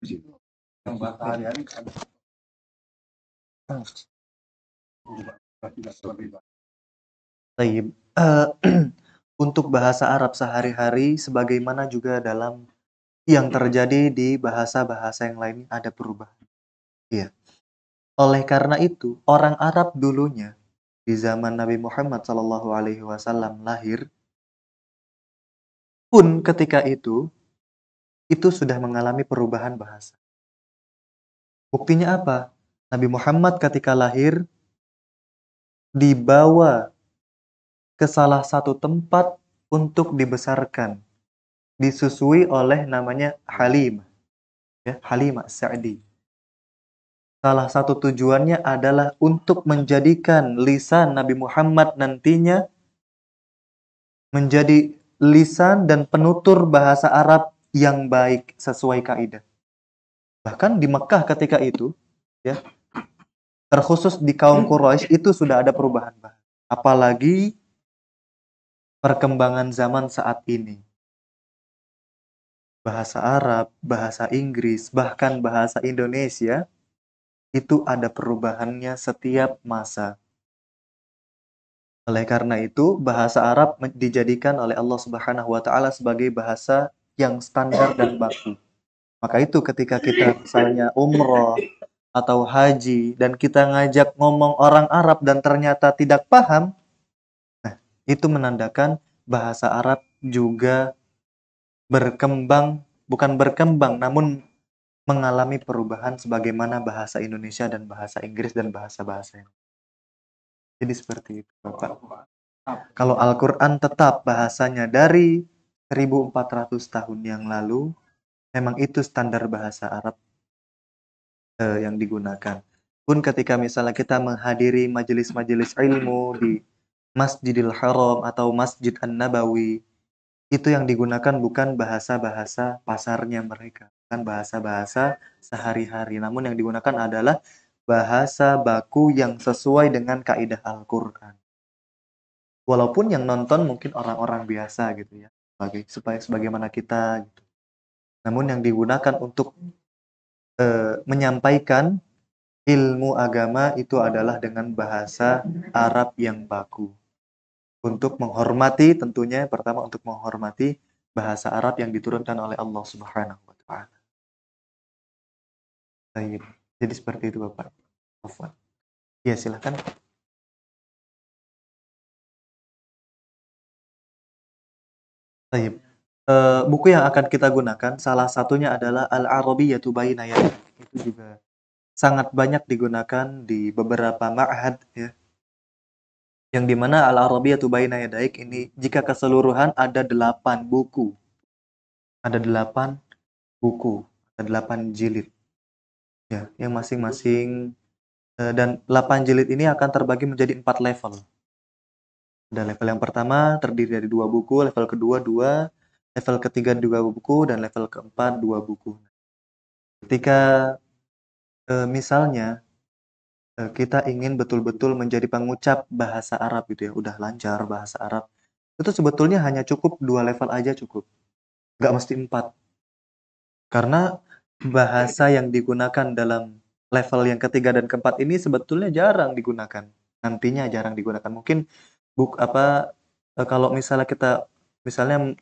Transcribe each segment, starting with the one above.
situ. Yang bahasa hari-hari kan tidak terlibat. Taib. Untuk bahasa Arab sehari-hari sebagaimana juga dalam yang terjadi di bahasa-bahasa yang lain ada perubahan. Iya. Oleh karena itu, orang Arab dulunya di zaman Nabi Muhammad SAW lahir pun ketika itu sudah mengalami perubahan bahasa. Buktinya apa? Nabi Muhammad ketika lahir dibawa ke salah satu tempat untuk dibesarkan, disusui oleh namanya Halimah, ya, Halimah Sa'di. Salah satu tujuannya adalah untuk menjadikan lisan Nabi Muhammad nantinya menjadi lisan dan penutur bahasa Arab yang baik sesuai kaidah. Bahkan di Mekah ketika itu, ya, terkhusus di kaum Quraisy itu sudah ada perubahan bahasa. Apalagi perkembangan zaman saat ini. Bahasa Arab, bahasa Inggris, bahkan bahasa Indonesia itu ada perubahannya setiap masa. Oleh karena itu, bahasa Arab dijadikan oleh Allah Subhanahu wa taala sebagai bahasa yang standar dan baku. Maka itu ketika kita misalnya umroh atau haji dan kita ngajak ngomong orang Arab dan ternyata tidak paham, nah, itu menandakan bahasa Arab juga berkembang, bukan berkembang, namun mengalami perubahan sebagaimana bahasa Indonesia dan bahasa Inggris dan bahasa-bahasa yang. Jadi seperti itu, Bapak. Kalau Al-Quran tetap bahasanya dari 1400 tahun yang lalu, memang itu standar bahasa Arab yang digunakan. Pun ketika misalnya kita menghadiri majelis-majelis ilmu di Masjidil Haram atau Masjid An-Nabawi, itu yang digunakan bukan bahasa-bahasa pasarnya mereka, bukan bahasa-bahasa sehari-hari, namun yang digunakan adalah bahasa baku yang sesuai dengan kaidah Al-Quran. Walaupun yang nonton mungkin orang-orang biasa gitu ya, sebagaimana kita gitu. Namun yang digunakan untuk menyampaikan ilmu agama itu adalah dengan bahasa Arab yang baku. Untuk menghormati, tentunya pertama untuk menghormati bahasa Arab yang diturunkan oleh Allah Subhanahu wa taala. Baik. Jadi seperti itu, Bapak. Afwan. Ya, silakan. Baik. Buku yang akan kita gunakan salah satunya adalah Al-Arabiyyatu Baina Yaday. Itu juga sangat banyak digunakan di beberapa ma'had ya. Yang dimana Al-Arabiyyatu Baina Yaday ini jika keseluruhan ada 8 buku. Ada 8 buku, ada 8 jilid. Ya, yang masing-masing dan 8 jilid ini akan terbagi menjadi 4 level. Ada level yang pertama terdiri dari 2 buku, level kedua 2, level ketiga 2 buku, dan level keempat 2 buku. Ketika misalnya kita ingin betul-betul menjadi pengucap bahasa Arab gitu ya, udah lancar bahasa Arab, itu sebetulnya hanya cukup 2 level aja cukup. Nggak mesti 4. Karena bahasa yang digunakan dalam level yang ketiga dan keempat ini sebetulnya jarang digunakan. Nantinya jarang digunakan. Mungkin kalau misalnya kita misalnya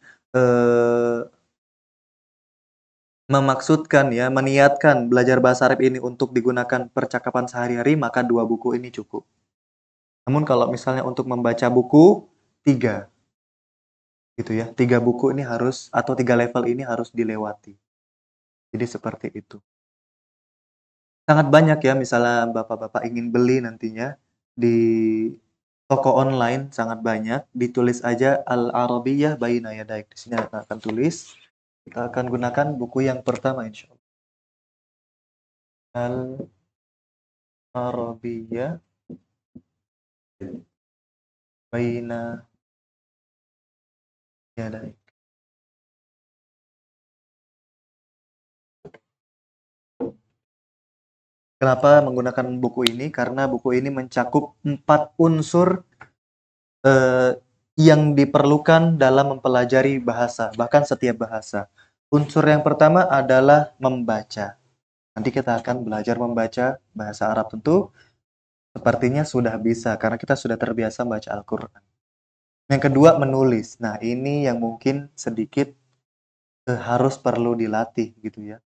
memaksudkan ya, meniatkan belajar bahasa Arab ini untuk digunakan percakapan sehari-hari, maka 2 buku ini cukup. Namun kalau misalnya untuk membaca buku 3 gitu ya, 3 buku ini harus, atau 3 level ini harus dilewati. Jadi seperti itu. Sangat banyak ya, misalnya Bapak-bapak ingin beli nantinya di toko online sangat banyak, ditulis aja Al-Arabiyyah Baina Yaday. Di sini akan tulis. Kita akan gunakan buku yang pertama insyaallah. Al-Arabiyyah Baina Yaday. Kenapa menggunakan buku ini? Karena buku ini mencakup 4 unsur yang diperlukan dalam mempelajari bahasa, bahkan setiap bahasa. Unsur yang pertama adalah membaca. Nanti kita akan belajar membaca bahasa Arab tentu sepertinya sudah bisa karena kita sudah terbiasa membaca Al-Quran. Yang kedua menulis. Nah ini yang mungkin sedikit harus perlu dilatih gitu ya.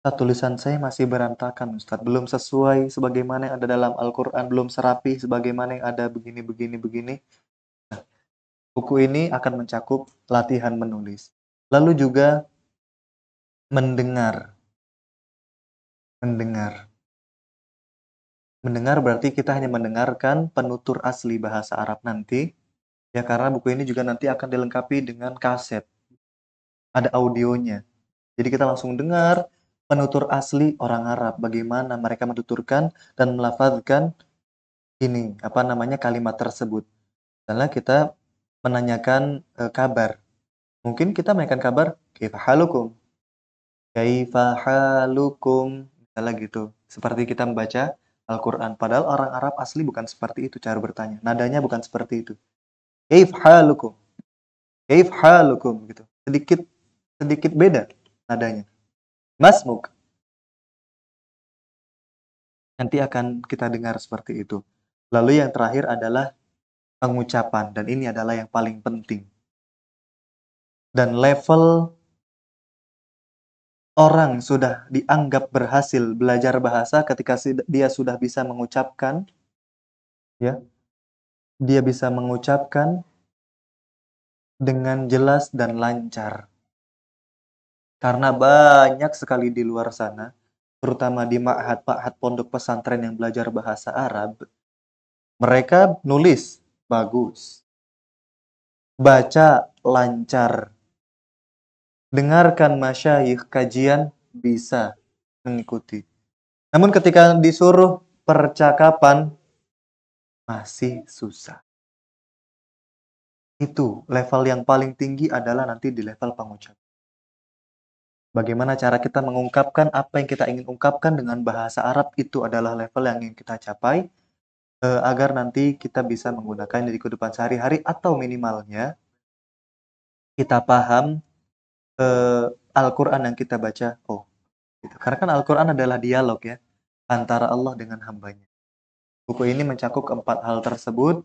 Tulisan saya masih berantakan Ustadz, belum sesuai sebagaimana yang ada dalam Al-Quran, belum serapi sebagaimana yang ada begini. Buku ini akan mencakup latihan menulis. Lalu juga mendengar. Mendengar. Mendengar berarti kita hanya mendengarkan penutur asli bahasa Arab nanti. Ya karena buku ini juga nanti akan dilengkapi dengan kaset. Ada audionya. Jadi kita langsung dengar penutur asli orang Arab. Bagaimana mereka menuturkan dan melafazkan ini, kalimat tersebut. Misalnya kita menanyakan kabar. Mungkin kita menanyakan kabar, kaifa halukum? Kaifa halukum? Misalnya gitu. Seperti kita membaca Al-Quran. Padahal orang Arab asli bukan seperti itu cara bertanya. Nadanya bukan seperti itu. Kaif halukum? Kaif halukum? Gitu. Sedikit beda nadanya. Masmuk. Nanti akan kita dengar seperti itu. Lalu yang terakhir adalah pengucapan. Dan ini adalah yang paling penting. Dan level orang sudah dianggap berhasil belajar bahasa ketika dia sudah bisa mengucapkan, ya, dia bisa mengucapkan dengan jelas dan lancar. Karena banyak sekali di luar sana, terutama di ma'had pondok pesantren yang belajar bahasa Arab, mereka nulis bagus, baca lancar, dengarkan masyayikh kajian bisa mengikuti. Namun ketika disuruh percakapan, masih susah. Itu level yang paling tinggi adalah nanti di level pengucapan. Bagaimana cara kita mengungkapkan apa yang kita ingin ungkapkan dengan bahasa Arab, itu adalah level yang ingin kita capai agar nanti kita bisa menggunakannya di kehidupan sehari-hari atau minimalnya kita paham Al-Quran yang kita baca. Oh, gitu. Karena kan Al-Quran adalah dialog ya antara Allah dengan hambanya. Buku ini mencakup keempat hal tersebut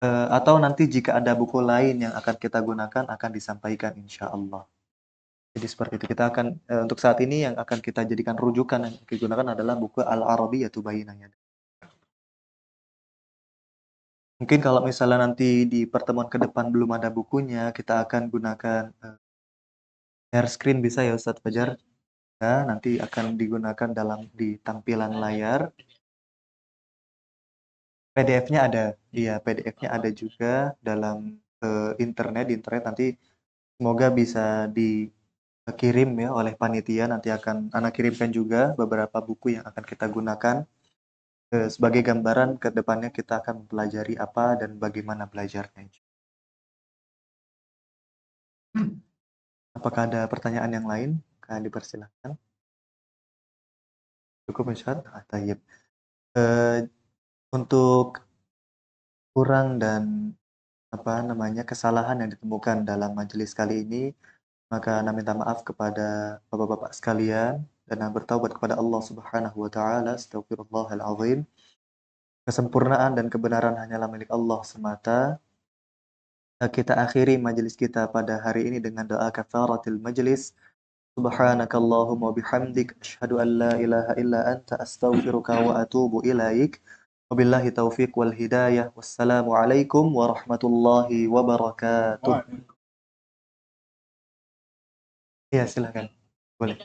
atau nanti jika ada buku lain yang akan kita gunakan akan disampaikan insya Allah. Jadi seperti itu. Kita akan untuk saat ini yang akan kita jadikan rujukan yang digunakan adalah buku Al-Arabiyyatu Bayyinah. Mungkin kalau misalnya nanti di pertemuan ke depan belum ada bukunya, kita akan gunakan share screen bisa ya Ustadz Fajar. Ya, nanti akan digunakan di tampilan layar. PDF-nya ada. Iya, PDF-nya ada juga dalam internet. Di internet nanti semoga bisa dikirim ya oleh panitia. Nanti akan Ana kirimkan juga beberapa buku yang akan kita gunakan sebagai gambaran ke depannya kita akan mempelajari apa dan bagaimana belajarnya. Apakah ada pertanyaan yang lain? Kalian dipersilahkan. Cukup Ustaz? Tayyib. Untuk kurang dan kesalahan yang ditemukan dalam majelis kali ini, maka Ana minta maaf kepada bapak-bapak sekalian dan Ana bertaubat kepada Allah Subhanahu wa taala. Astagfirullahal azim. Kesempurnaan dan kebenaran hanyalah milik Allah semata. Kita akhiri majelis kita pada hari ini dengan doa kafaratil majlis. Subhanakallahumma bihamdik asyhadu an la ilaha illa anta astaghfiruka wa atubu ilaik. Wabillahi taufiq wal hidayah. Wassalamualaikum warahmatullahi wabarakatuh. Ya, silakan. Boleh.